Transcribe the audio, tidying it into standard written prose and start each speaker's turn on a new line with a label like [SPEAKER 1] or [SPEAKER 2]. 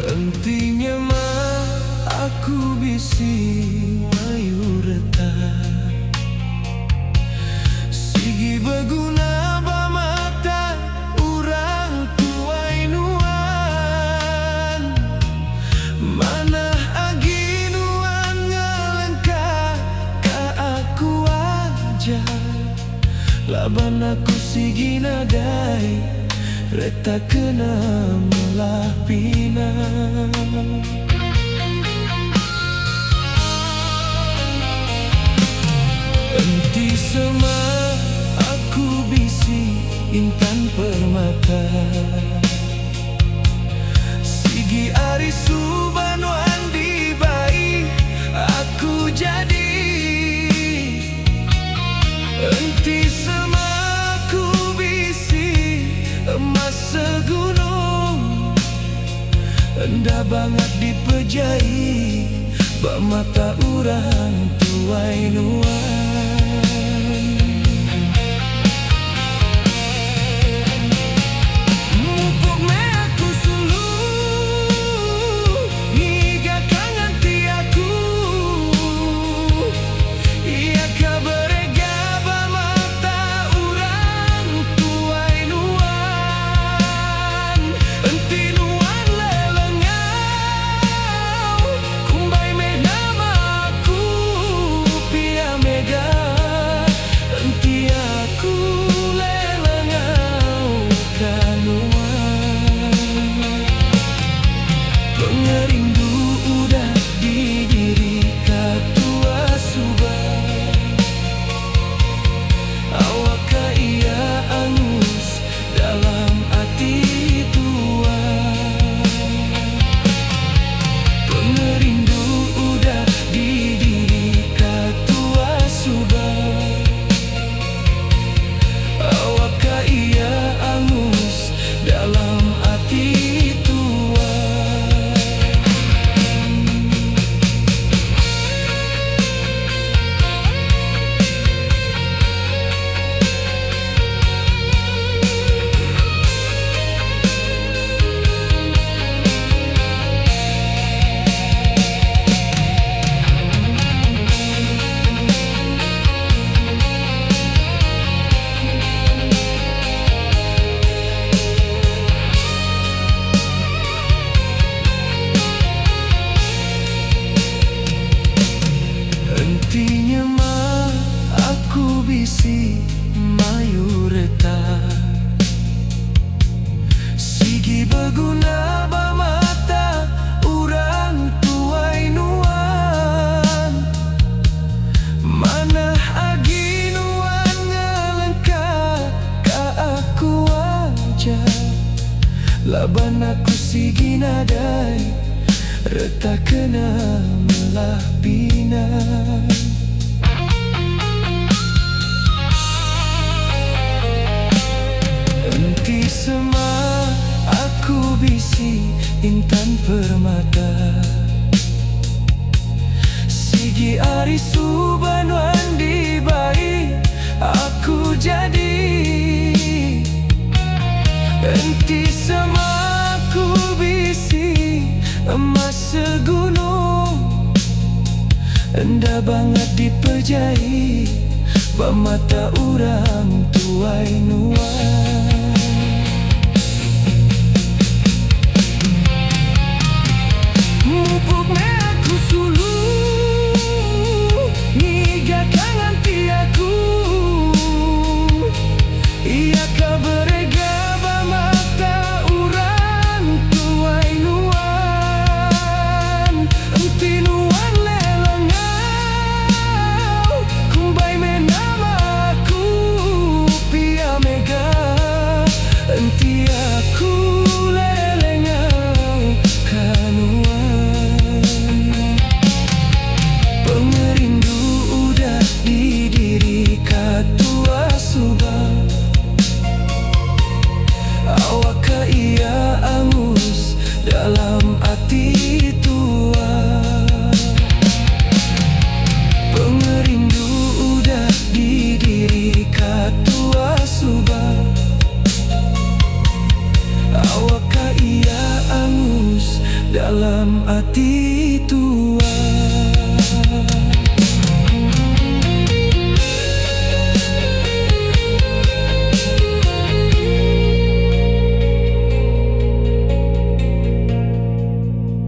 [SPEAKER 1] Pentingnya mah aku bisi mayu retak sigi berguna bamata urang tuai nuan mana agi nuan ngelengkah ka aku aja laban aku sigi nadai retak kena melah pina. Enti sema aku bisi intan permata sigi ari subanuan di bayi aku jadi enti sema aku bisi emas segunung endah banget dipejai bak mata urang tuai nuan. Mupuk me aku sulu ngiga kangen ti aku iya kabarega bak mata urang tuai nuan enti nuan lelengau kumbai me nama aku pia mega enti aku lelengau kanuan pengerindu udah di diri katua subah awaka ia angus dalam hati tua pengerindu udah di diri katua subah awaka ia angus dalam hati tua. Entinya mah aku bisi mayu retak sigi berguna bamata urang tuai nuan mana agi nuan ngelengkah ka aku aja laban aku sigi nadai retak kena melah pina. Enti sema aku bisi intan permata sigi ari subanuan di bayi aku jadi enti sema aku bisi emas segunung endah banget dipejai bak mata urang tuai nuan. Mupuk me aku sulu ngiga kangen ti aku iya kabarega bak mata urang tuai nuan enti nuan lelengau kumbai me nama aku pia mega enti